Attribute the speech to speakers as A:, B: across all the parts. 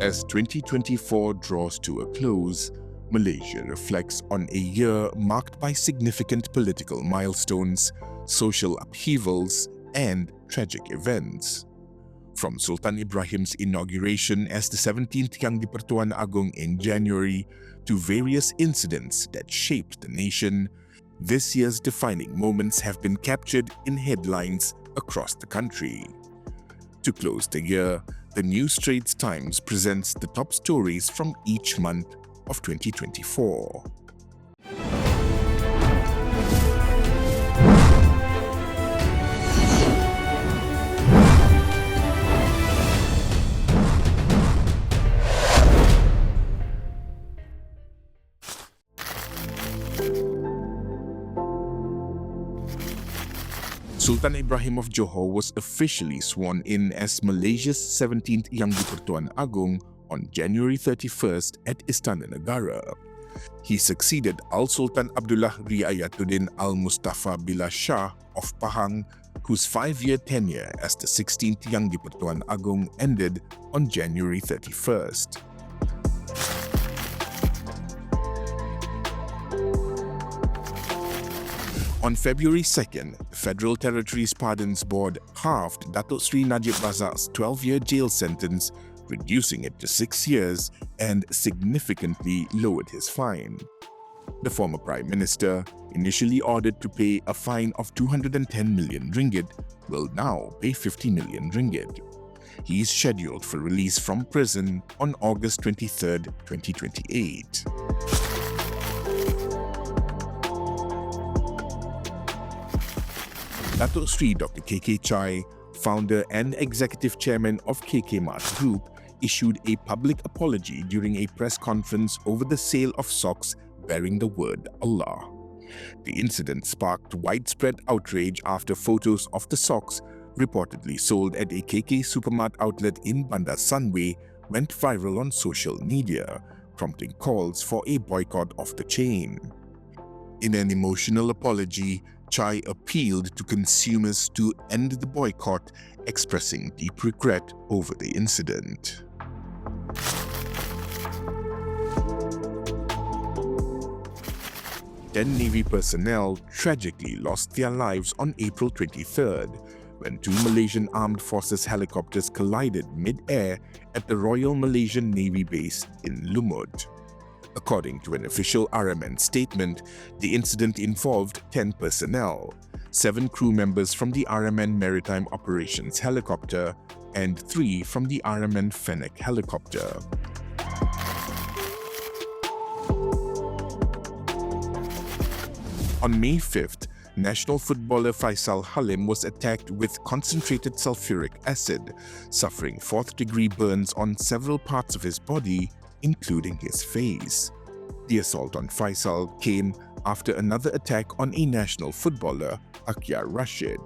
A: As 2024 draws to a close, Malaysia reflects on a year marked by significant political milestones, social upheavals, and tragic events. From Sultan Ibrahim's inauguration as the 17th Yang di-Pertuan Agong in January to various incidents that shaped the nation, this year's defining moments have been captured in headlines across the country. To close the year, the new Straits Times presents the top stories from each month of 2024. Sultan Ibrahim of Johor was officially sworn in as Malaysia's 17th Yang di-Pertuan Agong on January 31st at Istana Negara. He succeeded Al-Sultan Abdullah Riayatuddin Al-Mustafa Billah Shah of Pahang, whose 5-year tenure as the 16th Yang di-Pertuan Agong ended on January 31st. On February 2nd, the Federal Territories Pardons Board halved Datuk Sri Najib Razak's 12-year jail sentence, reducing it to 6 years, and significantly lowered his fine. The former Prime Minister, initially ordered to pay a fine of 210 million ringgit, will now pay 50 million ringgit. He is scheduled for release from prison on August 23, 2028. Datuk Sri Dr. K.K. Chai, founder and executive chairman of KK Mart Group, issued a public apology during a press conference over the sale of socks bearing the word Allah. The incident sparked widespread outrage after photos of the socks, reportedly sold at a KK Supermart outlet in Bandar Sunway, went viral on social media, prompting calls for a boycott of the chain. In an emotional apology, Chai appealed to consumers to end the boycott, expressing deep regret over the incident. Ten Navy personnel tragically lost their lives on April 23rd when 2 Malaysian Armed Forces helicopters collided mid-air at the Royal Malaysian Navy base in Lumut. According to an official RMN statement, the incident involved 10 personnel, 7 crew members from the RMN Maritime Operations helicopter, and 3 from the RMN Fennec helicopter. On May 5th, national footballer Faisal Halim was attacked with concentrated sulfuric acid, suffering 4th-degree burns on several parts of his body, including his face. The assault on Faisal came after another attack on a national footballer, Akyar Rashid.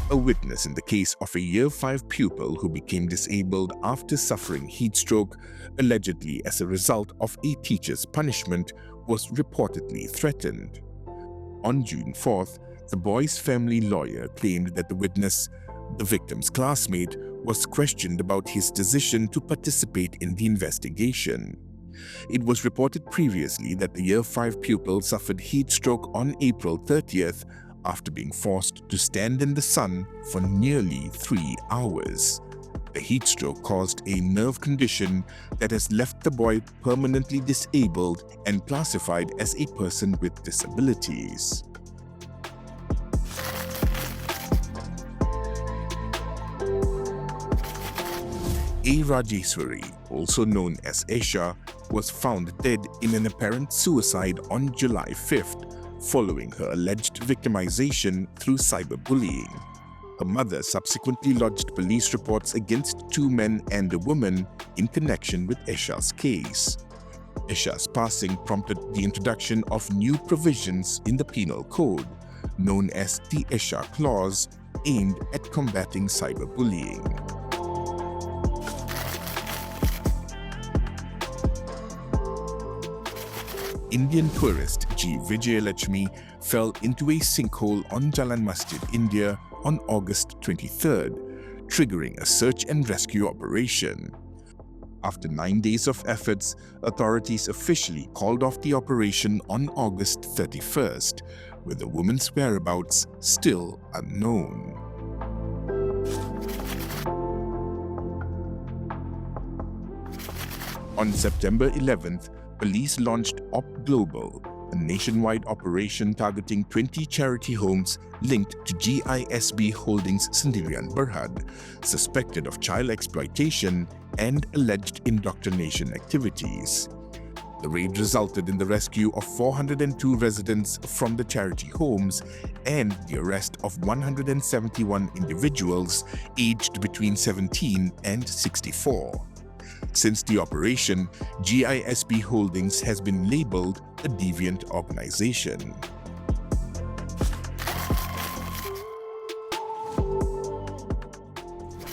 A: A witness in the case of a Year 5 pupil who became disabled after suffering heat stroke, allegedly as a result of a teacher's punishment, was reportedly threatened. On June 4th, the boy's family lawyer claimed that the witness, the victim's classmate, was questioned about his decision to participate in the investigation. It was reported previously that the Year 5 pupil suffered heat stroke on April 30th after being forced to stand in the sun for nearly 3 hours. The heat stroke caused a nerve condition that has left the boy permanently disabled and classified as a person with disabilities. A. Rajeswari, also known as Esha, was found dead in an apparent suicide on July 5th, following her alleged victimization through cyberbullying. Her mother subsequently lodged police reports against 2 men and a woman in connection with Esha's case. Esha's passing prompted the introduction of new provisions in the Penal Code, known as the Esha Clause, aimed at combating cyberbullying. Indian tourist G. Vijayalakshmi fell into a sinkhole on Jalan Masjid, India on August 23rd, triggering a search and rescue operation. After 9 days of efforts, authorities officially called off the operation on August 31st, with the woman's whereabouts still unknown. On September 11th, police launched Op Global, a nationwide operation targeting 20 charity homes linked to GISB Holdings Sendirian Berhad, suspected of child exploitation and alleged indoctrination activities. The raid resulted in the rescue of 402 residents from the charity homes and the arrest of 171 individuals aged between 17 and 64. Since the operation, GISB Holdings has been labeled a deviant organization.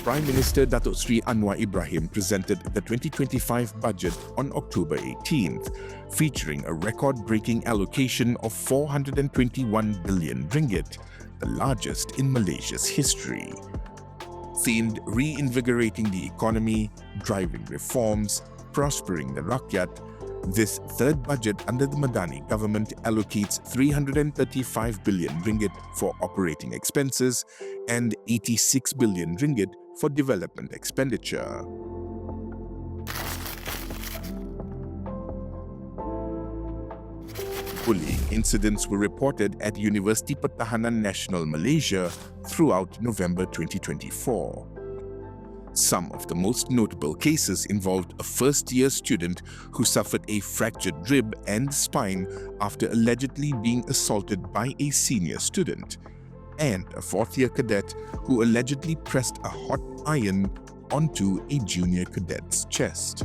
A: Prime Minister Datuk Sri Anwar Ibrahim presented the 2025 budget on October 18th, featuring a record-breaking allocation of 421 billion ringgit, the largest in Malaysia's history. Themed reinvigorating the economy, driving reforms, prospering the rakyat, this third budget under the Madani government allocates 335 billion ringgit for operating expenses and 86 billion ringgit for development expenditure. Bullying incidents were reported at University Pertahanan Nasional Malaysia throughout November 2024. Some of the most notable cases involved a first-year student who suffered a fractured rib and spine after allegedly being assaulted by a senior student, and a fourth-year cadet who allegedly pressed a hot iron onto a junior cadet's chest.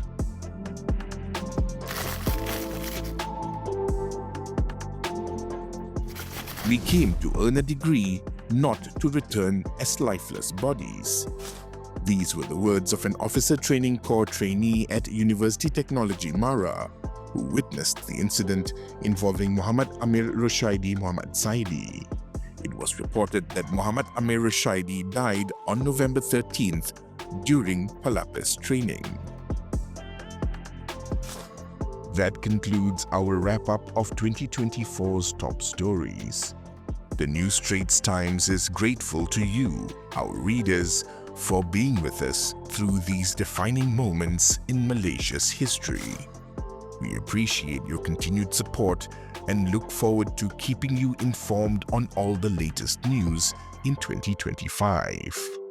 A: We came to earn a degree, not to return as lifeless bodies. These were the words of an officer training corps trainee at University Technology Mara, who witnessed the incident involving Muhammad Amir Rushaidi Muhammad Saidi. It was reported that Muhammad Amir Rushaidi died on November 13th during Palapis training. That concludes our wrap-up of 2024's top stories. The new Straits Times is grateful to you, our readers, for being with us through these defining moments in Malaysia's history. We appreciate your continued support and look forward to keeping you informed on all the latest news in 2025.